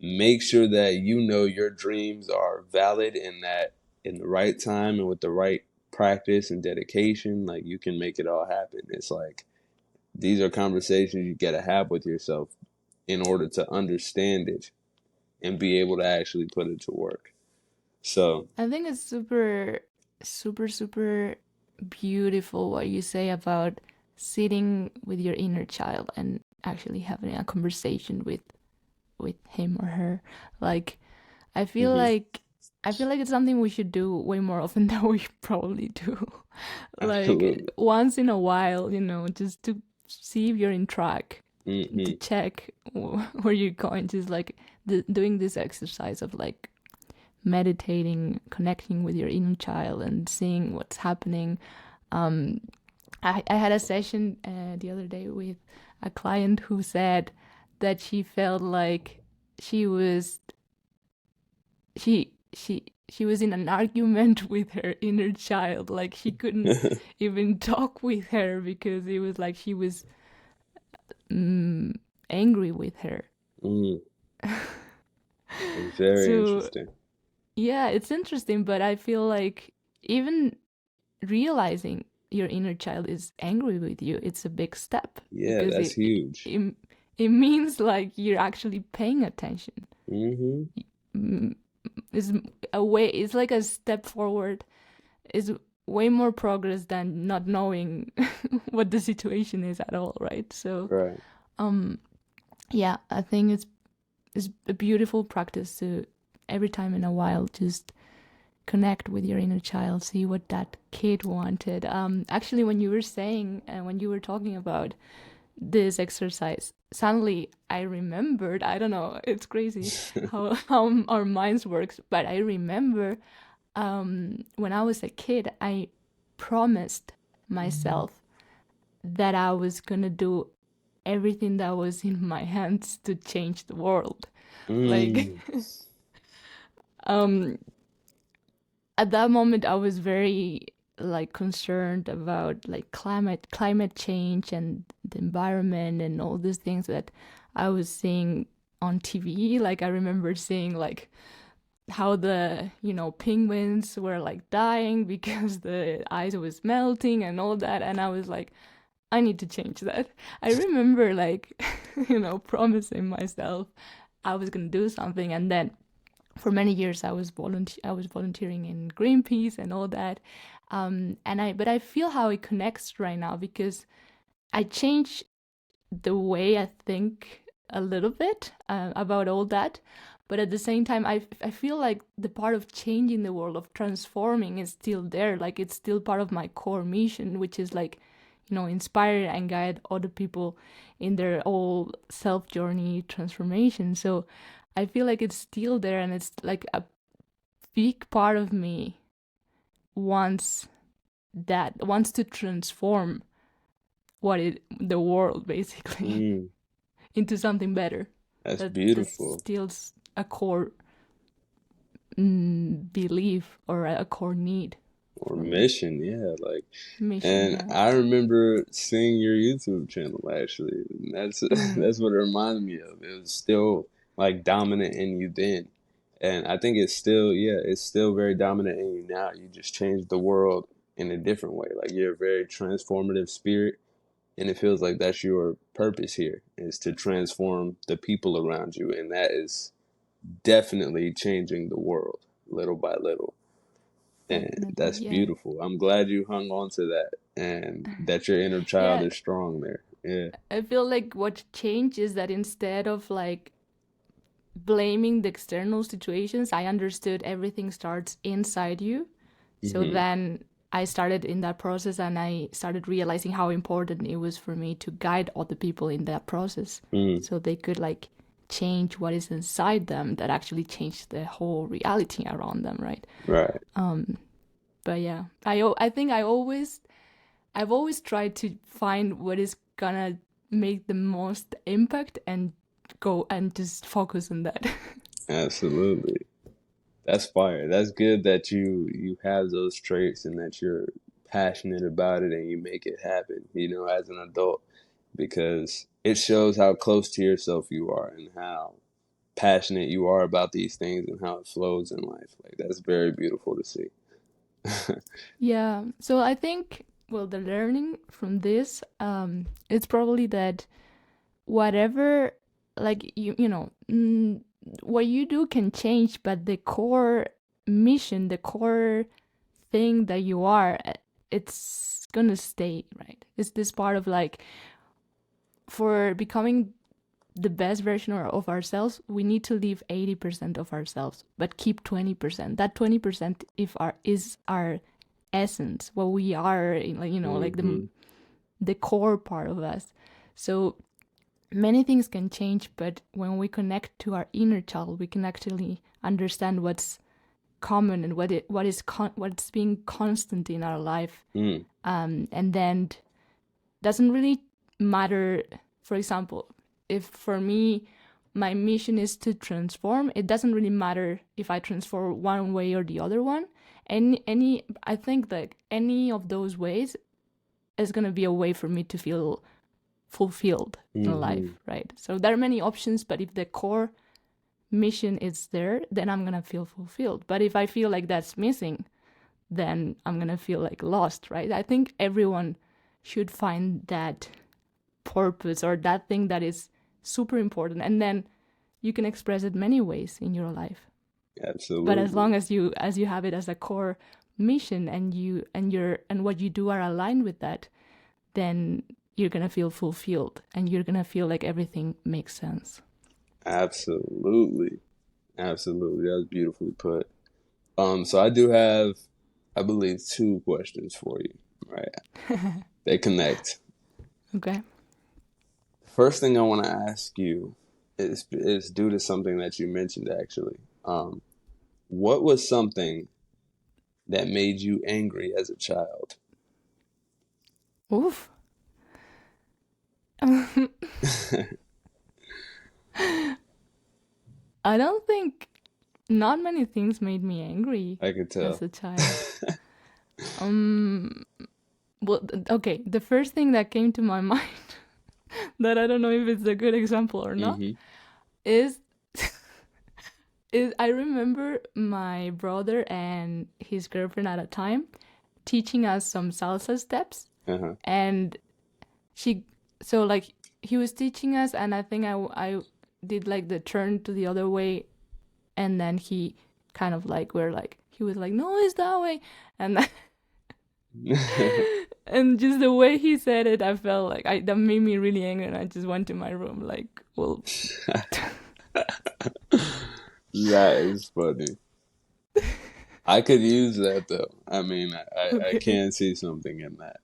[SPEAKER 1] Make sure that you know your dreams are valid and that in the right time and with the right practice and dedication, like you can make it all happen. It's like these are conversations you gotta have with yourself in order to understand it and be able to actually put it to work. So,
[SPEAKER 2] I think it's super, super, super beautiful what you say about sitting with your inner child and actually having a conversation with him or her. Like, I feel
[SPEAKER 1] mhm,
[SPEAKER 2] like I feel like it's something we should do way more often than we probably do. Like
[SPEAKER 1] absolutely.
[SPEAKER 2] once in a while, just to see if you're in track, to
[SPEAKER 1] Hmm.
[SPEAKER 2] check where you're going. Just like doing this exercise of like meditating, connecting with your inner child, and seeing what's happening. Um, I had a session the other day with a client who said that she felt like she was she was in an argument with her inner child. Like she couldn't even talk with her because it was like she was mm, angry with her.
[SPEAKER 1] Mm, very
[SPEAKER 2] So
[SPEAKER 1] interesting.
[SPEAKER 2] yeah, it's interesting, but I feel like even realizing your inner child is angry with you, it's a big step
[SPEAKER 1] Yeah,
[SPEAKER 2] because
[SPEAKER 1] that's huge.
[SPEAKER 2] it means like you're actually paying attention.
[SPEAKER 1] Hmm.
[SPEAKER 2] Mm, is a way, it's like a step forward, is way more progress than not knowing what the situation is at all, right? So
[SPEAKER 1] Right.
[SPEAKER 2] um yeah, I think it's a beautiful practice to every time in a while just connect with your inner child, see what that kid wanted. Actually, when you were saying and when you were talking about this exercise, suddenly I remembered. I don't know. It's crazy how our minds works, but I remember when I was a kid, I promised myself that I was gonna do everything that was in my hands to change the world. Like,
[SPEAKER 1] Mm,
[SPEAKER 2] um, at that moment I was very like concerned about like climate change and the environment and all these things that I was seeing on TV. Like I remember seeing like how the penguins were like dying because the ice was melting and all that, and I was like, I need to change that. I remember like promising myself I was gonna do something, and then for many years I was volunteering in Greenpeace and all that. And I feel how it connects right now because I changed the way I think a little bit about all that. But at the same time, I feel like the part of changing the world, of transforming, is still there. Like it's still part of my core mission, which is like, inspire and guide other people in their whole self journey transformation. So I feel like it's still there, and it's like a big part of me wants wants to transform the world basically
[SPEAKER 1] mm,
[SPEAKER 2] into something better.
[SPEAKER 1] that's
[SPEAKER 2] That's
[SPEAKER 1] beautiful.
[SPEAKER 2] still a core belief or a core need
[SPEAKER 1] Or
[SPEAKER 2] for me.
[SPEAKER 1] mission, yeah. Like,
[SPEAKER 2] Mission,
[SPEAKER 1] and
[SPEAKER 2] yeah.
[SPEAKER 1] I remember seeing your YouTube channel actually. And that's
[SPEAKER 2] Mm,
[SPEAKER 1] that's what it reminded me of. It was still like dominant in you then. And I think it's still, yeah, it's still very dominant in you now. You just changed the world in a different way. Like you're a very transformative spirit, and it feels like that's your purpose here is to transform the people around you, and that is definitely changing the world little by little. And
[SPEAKER 2] definitely,
[SPEAKER 1] that's
[SPEAKER 2] yeah.
[SPEAKER 1] beautiful. I'm glad you hung on to that and that your inner child
[SPEAKER 2] Yeah,
[SPEAKER 1] is strong there. Yeah.
[SPEAKER 2] I feel like what changed is that instead of like blaming the external situations, I understood everything starts inside you. So
[SPEAKER 1] Hmm.
[SPEAKER 2] then I started in that process, and I started realizing how important it was for me to guide other people in that process,
[SPEAKER 1] Mm,
[SPEAKER 2] so they could like change what is inside them that actually changed the whole reality around them, right?
[SPEAKER 1] right.
[SPEAKER 2] But yeah, I think I've always tried to find what is gonna make the most impact and go and just focus on that.
[SPEAKER 1] Absolutely. That's fire. That's good that you have those traits and that you're passionate about it and you make it happen, as an adult, because it shows how close to yourself you are and how passionate you are about these things and how it flows in life. Like that's very beautiful to see.
[SPEAKER 2] Yeah. So I think, well, the learning from this, it's probably that whatever, like what you do can change, but the core mission, the core thing that you are, it's gonna stay, right? It's this part of like, for becoming the best version of ourselves, we need to leave 80% of ourselves, but keep 20%. That 20% if our is our essence, what we are, like like
[SPEAKER 1] Hmm.
[SPEAKER 2] the core part of us. So many things can change, but when we connect to our inner child, we can actually understand what's common and what's being constant in our life.
[SPEAKER 1] Mm,
[SPEAKER 2] And then doesn't really matter. For example, if for me my mission is to transform, it doesn't really matter if I transform one way or the other one. Any I think that any of those ways is going to be a way for me to feel fulfilled in
[SPEAKER 1] hmm.
[SPEAKER 2] life, right? So there are many options, but if the core mission is there, then I'm going to feel fulfilled. But if I feel like that's missing, then I'm going to feel like lost, right? I think everyone should find that purpose or that thing that is super important, and then you can express it many ways in your life. But as
[SPEAKER 1] Absolutely.
[SPEAKER 2] long as you have it as a core mission, and what you do are aligned with that, then you're gonna feel fulfilled, and you're gonna feel like everything makes sense.
[SPEAKER 1] Absolutely. Absolutely. That was beautifully put. So I do have, I believe, two questions for you, right? They connect.
[SPEAKER 2] Okay.
[SPEAKER 1] First thing I want to ask you is due to something that you mentioned actually. What was something that made you angry as a child?
[SPEAKER 2] Oof. I don't think, not many things made me angry
[SPEAKER 1] I could
[SPEAKER 2] as
[SPEAKER 1] tell.
[SPEAKER 2] a child. Um. Well, okay. The first thing that came to my mind, that I don't know if it's a good example or not,
[SPEAKER 1] Hmm.
[SPEAKER 2] is is I remember my brother and his girlfriend at a time teaching us some salsa steps,
[SPEAKER 1] Uh-huh.
[SPEAKER 2] and she so like he was teaching us, and I think I did like the turn to the other way, and then he kind of like we're like he was like, no, it's that way, and and just the way he said it, I felt like that made me really angry, and I just went to my room like, well.
[SPEAKER 1] That is funny. I could use that though. I mean, I
[SPEAKER 2] Okay.
[SPEAKER 1] can see something in that.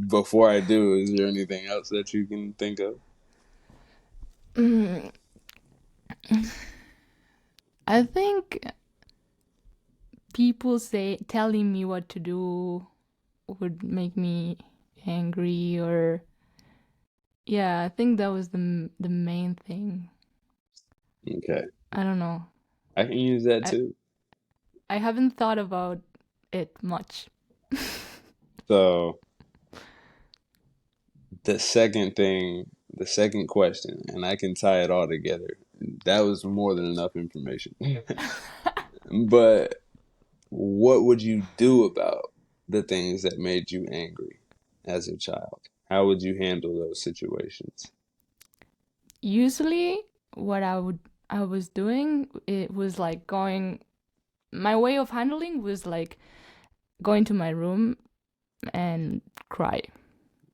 [SPEAKER 1] Before I do, is there anything else that you can think of?
[SPEAKER 2] Mm, I think people say telling me what to do would make me angry, or yeah, I think that was the main thing.
[SPEAKER 1] Okay,
[SPEAKER 2] I don't know.
[SPEAKER 1] I can use that
[SPEAKER 2] I
[SPEAKER 1] too.
[SPEAKER 2] I haven't thought about it much.
[SPEAKER 1] So the second question, and I can tie it all together. That was more than enough information. But what would you do about the things that made you angry as a child? How would you handle those situations?
[SPEAKER 2] Usually what I was doing, it was like going, my way of handling was like going to my room and cry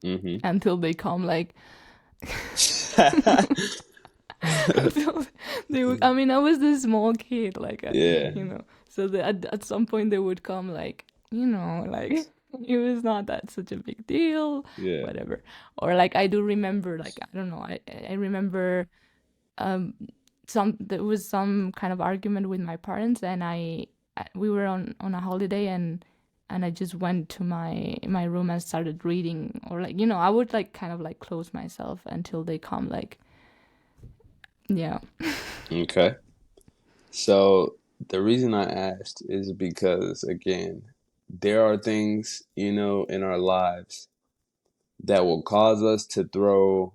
[SPEAKER 1] Hmm.
[SPEAKER 2] until they come, like. until they would. I mean, I was this small kid, like,
[SPEAKER 1] Yeah,
[SPEAKER 2] So at some point they would come, like, like it was not that such a big deal,
[SPEAKER 1] yeah.
[SPEAKER 2] whatever. Or like I do remember, like I don't know, I remember um there was some kind of argument with my parents, and we were on a holiday, and I just went to my room and started reading, or like I would like kind of like close myself until they come, like, yeah.
[SPEAKER 1] Okay. So the reason I asked is because, again, there are things, in our lives that will cause us to throw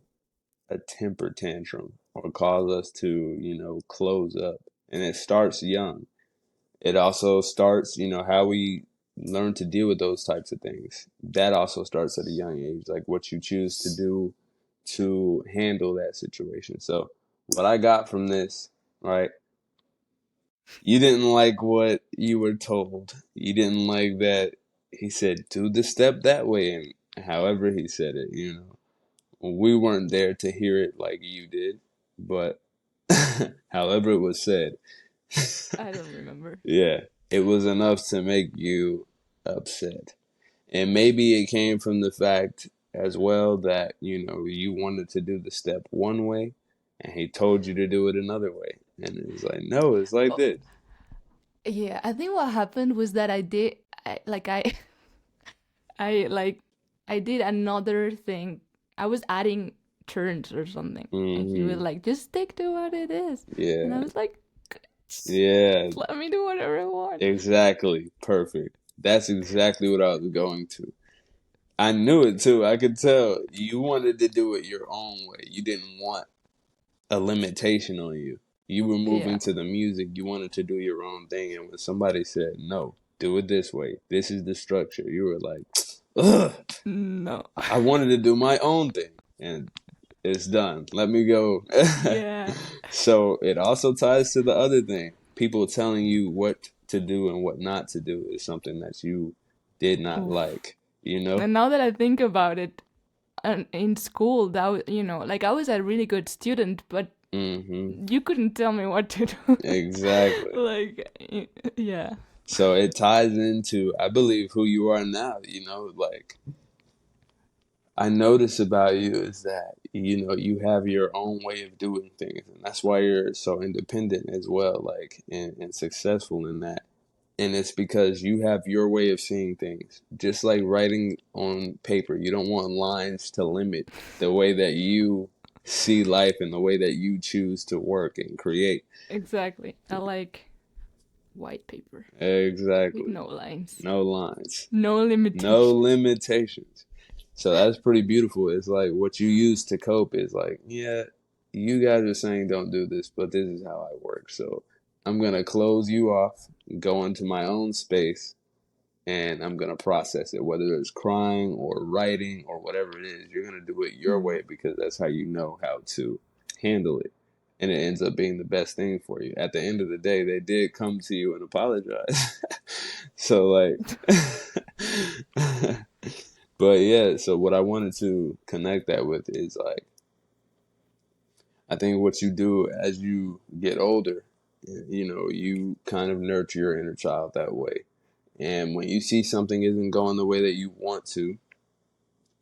[SPEAKER 1] a temper tantrum or cause us to, close up. And it starts young. It also starts, how we learn to deal with those types of things. That also starts at a young age, like what you choose to do to handle that situation. So, what I got from this, right? You didn't like what you were told. You didn't like that he said, do the step that way. And however he said it, we weren't there to hear it like you did, but however it was said,
[SPEAKER 2] I don't remember.
[SPEAKER 1] yeah, it was enough to make you upset. And maybe it came from the fact as well that, you wanted to do the step one way and he told you to do it another way. And it was like, no, it's like
[SPEAKER 2] Well,
[SPEAKER 1] this.
[SPEAKER 2] yeah, I think what happened was that I like I did another thing. I was adding turns or something, and he was
[SPEAKER 1] Hmm.
[SPEAKER 2] like, "Just stick to what it is," and I
[SPEAKER 1] Yeah.
[SPEAKER 2] was like,
[SPEAKER 1] Yeah.
[SPEAKER 2] "Just let me do whatever I want."
[SPEAKER 1] Exactly. Perfect. That's exactly what I was going to. I knew it too. I could tell you wanted to do it your own way. You didn't want a limitation on you. You were
[SPEAKER 2] Yeah,
[SPEAKER 1] moving to the music. You wanted to do your own thing. And when somebody said, no, do it this way, this is the structure, you were like, ugh,
[SPEAKER 2] no,
[SPEAKER 1] I wanted to do my own thing. And it's done. Let me go.
[SPEAKER 2] yeah,
[SPEAKER 1] So it also ties to the other thing. People telling you what to do and what not to do is something that you did not
[SPEAKER 2] oof.
[SPEAKER 1] like, you know?
[SPEAKER 2] And now that I think about it, in school, that was, like I was a really good student, but
[SPEAKER 1] Hmm.
[SPEAKER 2] you couldn't tell me what to do.
[SPEAKER 1] Exactly.
[SPEAKER 2] Like, yeah,
[SPEAKER 1] So it ties into, I believe, who you are now. Like I notice about you is that, you have your own way of doing things. And that's why you're so independent as well, like, and successful in that. And it's because you have your way of seeing things. Just like writing on paper, you don't want lines to limit the way that you see life and the way that you choose to work and create.
[SPEAKER 2] exactly. I like white paper with
[SPEAKER 1] Exactly.
[SPEAKER 2] no lines,
[SPEAKER 1] No lines.
[SPEAKER 2] no
[SPEAKER 1] No
[SPEAKER 2] limitation.
[SPEAKER 1] limitations. So that's pretty beautiful. It's like what you use to cope is like, yeah, you guys are saying don't do this, but this is how I work. So I'm going to close you off, go into my own space, and I'm going to process it, whether it's crying or writing or whatever it is. You're going to do it your
[SPEAKER 2] Mm.
[SPEAKER 1] way because that's how you know how to handle it. And it ends up being the best thing for you. At the end of the day, they did come to you and apologize. So, like, but yeah, so what I wanted to connect that with is like, I think what you do as you get older, you kind of nurture your inner child that way. And when you see something isn't going the way that you want to,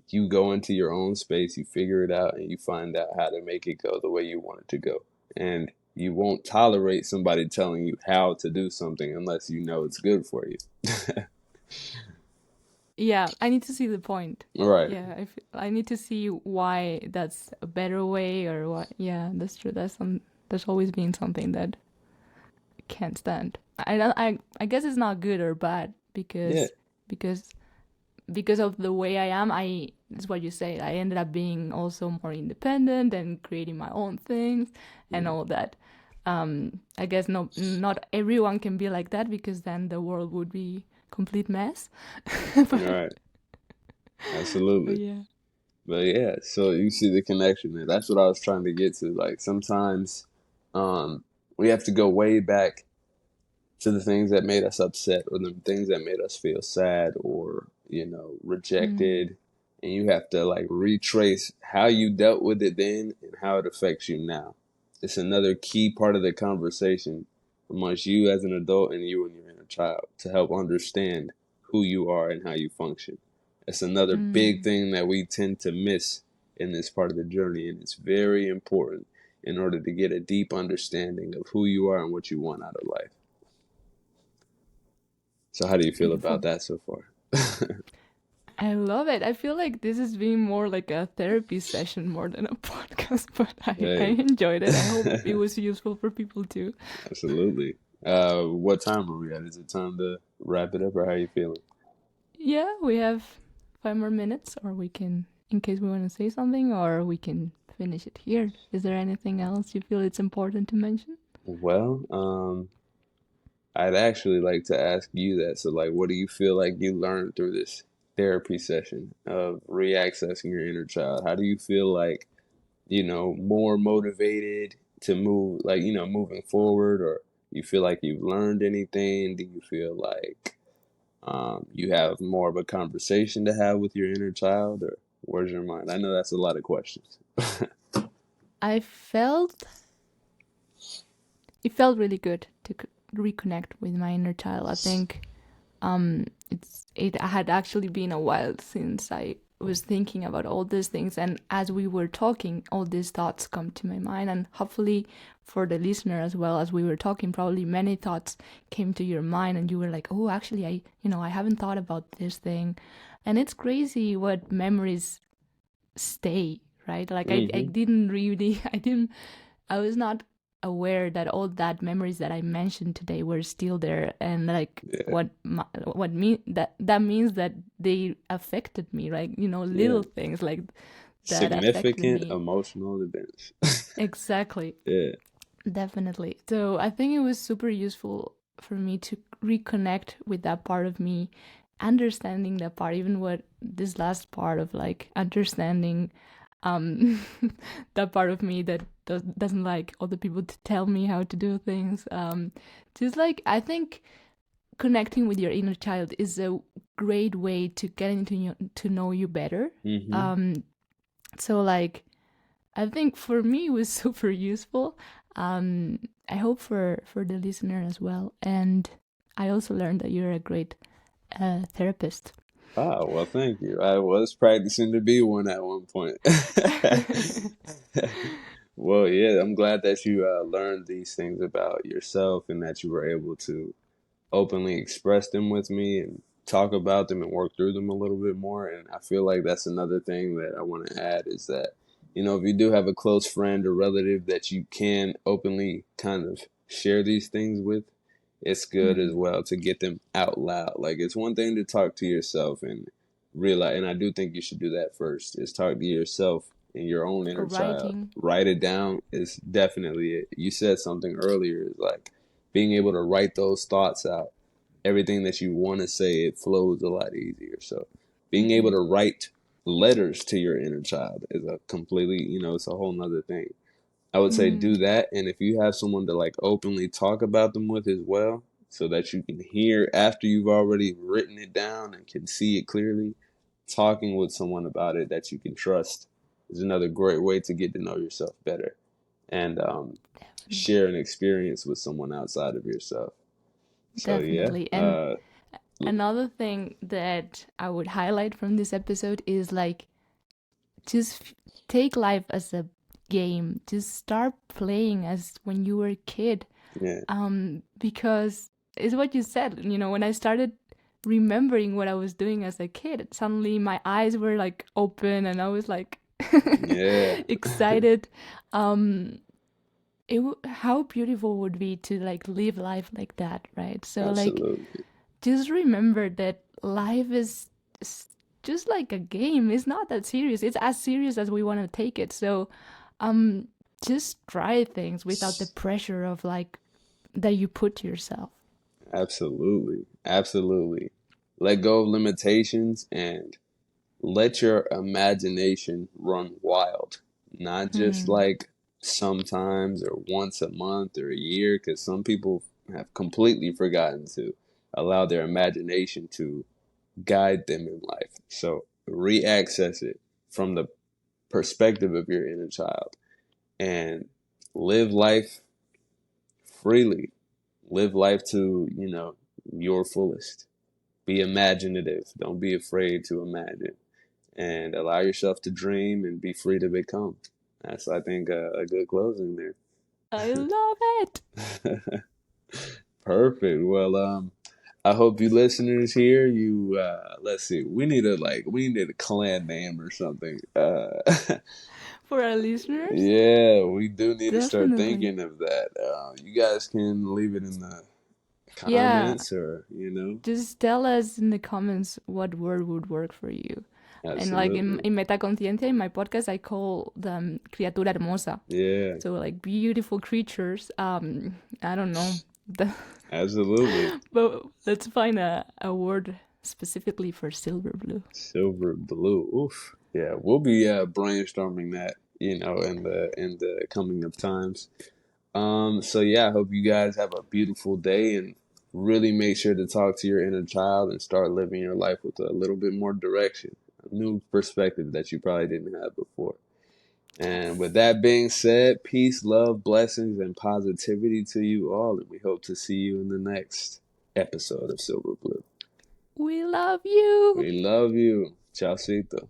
[SPEAKER 1] you go into your own space, you figure it out, and you find out how to make it go the way you want it to go. And you won't tolerate somebody telling you how to do something unless you know it's good for you.
[SPEAKER 2] Yeah, I need to see the point.
[SPEAKER 1] Right.
[SPEAKER 2] Yeah, if I need to see why that's a better way, or what. Yeah, that's true. That's always been something that I can't stand. I guess it's not good or bad,
[SPEAKER 1] Yeah.
[SPEAKER 2] because because of the way I am. I That's what you say. I ended up being also more independent and creating my own things and
[SPEAKER 1] Mm.
[SPEAKER 2] all that. I guess not everyone can be like that, because then the world would be complete mess. but
[SPEAKER 1] Right.
[SPEAKER 2] but
[SPEAKER 1] Absolutely.
[SPEAKER 2] yeah.
[SPEAKER 1] But yeah, so you see the connection there. That's what I was trying to get to. Like sometimes um, we have to go way back to the things that made us upset or the things that made us feel sad or,
[SPEAKER 2] Mm.
[SPEAKER 1] rejected. And you have to like retrace how you dealt with it then and how it affects you now. it's another key part of the conversation amongst you as an adult and you and your inner child to help understand who you are and how you function. It's another big
[SPEAKER 2] Mm.
[SPEAKER 1] thing that we tend to miss in this part of the journey, and it's very important in order to get a deep understanding of who you are and what you want out of life. So, how do you feel about
[SPEAKER 2] Beautiful.
[SPEAKER 1] that so far?
[SPEAKER 2] I love it. I feel like this is being more like a therapy session more than a podcast, but I
[SPEAKER 1] Hey,
[SPEAKER 2] enjoyed it. I hope it was useful for people too.
[SPEAKER 1] absolutely. What time are we at? Is it time to wrap it up, or how are you feeling?
[SPEAKER 2] Yeah, we have 5 more minutes, or we can, in case we want to say something, or we can finish it here. Is there anything else you feel it's important to mention?
[SPEAKER 1] Well, I'd actually like to ask you that. So, like, what do you feel like you learned through this therapy session of reaccessing your inner child? How do you feel like, more motivated to move, like, moving forward, or you feel like you've learned anything? Do you feel like you have more of a conversation to have with your inner child, or where's your mind? I know that's a lot of questions.
[SPEAKER 2] I felt it felt really good to reconnect with my inner child. I think it had actually been a while since I was thinking about all these things, and as we were talking, all these thoughts come to my mind, and hopefully for the listener as well, as we were talking, probably many thoughts came to your mind, and you were like, oh, actually, I haven't thought about this thing. And it's crazy what memories stay, right? Like I
[SPEAKER 1] Hmm.
[SPEAKER 2] didn't really I was not aware that all that memories that I mentioned today were still there, and like
[SPEAKER 1] Yeah.
[SPEAKER 2] what mean that means that they affected me, right?
[SPEAKER 1] Yeah.
[SPEAKER 2] Little things like that affected
[SPEAKER 1] Significant
[SPEAKER 2] me.
[SPEAKER 1] emotional events.
[SPEAKER 2] Exactly.
[SPEAKER 1] Yeah.
[SPEAKER 2] Definitely. So I think it was super useful for me to reconnect with that part of me, understanding that part, even what this last part of like understanding um that part of me that doesn't like other people to tell me how to do things. Just like I think connecting with your inner child is a great way to getting to know you better.
[SPEAKER 1] Hmm.
[SPEAKER 2] Um so like I think for me it was super useful. Um, I hope for the listener as well. And I also learned that you're a great therapist.
[SPEAKER 1] Ah, well, thank you. I was practicing to be one at one point. Well, yeah, I'm glad that you learned these things about yourself and that you were able to openly express them with me and talk about them and work through them a little bit more. And I feel like that's another thing that I want to add is that, if you do have a close friend or relative that you can openly kind of share these things with, it's good as
[SPEAKER 2] Mm.
[SPEAKER 1] well to get them out loud. Like, it's one thing to talk to yourself and realize, and I do think you should do that first, is talk to yourself and your own
[SPEAKER 2] Or
[SPEAKER 1] inner child.
[SPEAKER 2] writing.
[SPEAKER 1] Write it down is definitely it. You said something earlier, is like being able to write those thoughts out. Everything that you want to say, it flows a lot easier. So, being able
[SPEAKER 2] Mm-hmm.
[SPEAKER 1] to write letters to your inner child is a completely, it's a whole nother thing. I would say
[SPEAKER 2] Mm.
[SPEAKER 1] do that, and if you have someone to like openly talk about them with as well, so that you can hear after you've already written it down and can see it clearly, talking with someone about it that you can trust is another great way to get to know yourself better and
[SPEAKER 2] Definitely.
[SPEAKER 1] share an experience with someone outside of yourself. So yeah,
[SPEAKER 2] Definitely. And another thing that I would highlight from this episode is like just take life as a game. Just start playing as when you were a kid.
[SPEAKER 1] yeah,
[SPEAKER 2] Because it's what you said, when I started remembering what I was doing as a kid, suddenly my eyes were like open and I was like
[SPEAKER 1] yeah,
[SPEAKER 2] excited. um how beautiful would be to like live life like that, right? So like
[SPEAKER 1] absolutely,
[SPEAKER 2] just remember that life is just like a game. It's not that serious. It's as serious as we want to take it. So um just try things without the pressure of like that you put to yourself.
[SPEAKER 1] absolutely, absolutely. Let go of limitations and let your imagination run wild. Not just
[SPEAKER 2] Hmm.
[SPEAKER 1] like sometimes or once a month or a year, because some people have completely forgotten to allow their imagination to guide them in life. So re-access it from the perspective of your inner child and live life freely. Live life to, your fullest. Be imaginative. Don't be afraid to imagine. And allow yourself to dream and be free to become. That's, I think, a good closing
[SPEAKER 2] I love it.
[SPEAKER 1] there. Perfect. Well, I hope you listeners here, let's see, we need a clan name or something.
[SPEAKER 2] For our listeners,
[SPEAKER 1] Yeah, we do need to start
[SPEAKER 2] definitely.
[SPEAKER 1] thinking of that. You guys can leave it in the
[SPEAKER 2] Yeah,
[SPEAKER 1] comments or,
[SPEAKER 2] just tell us in the comments what word would work for you. And like
[SPEAKER 1] absolutely.
[SPEAKER 2] in Metaconsciencia, in my podcast, I call them criatura hermosa.
[SPEAKER 1] Yeah,
[SPEAKER 2] So like beautiful creatures. I don't know.
[SPEAKER 1] absolutely.
[SPEAKER 2] But let's find a word specifically for silver blue.
[SPEAKER 1] Silver blue. Oof. Yeah, we'll be brainstorming that, in the coming of times. So yeah, I hope you guys have a beautiful day and really make sure to talk to your inner child and start living your life with a little bit more direction, a new perspective that you probably didn't have before. And
[SPEAKER 2] Yes.
[SPEAKER 1] with that being said, peace, love, blessings, and positivity to you all. And we hope to see you in the next episode of Silver Blue.
[SPEAKER 2] We love you.
[SPEAKER 1] We love you. Chaucito.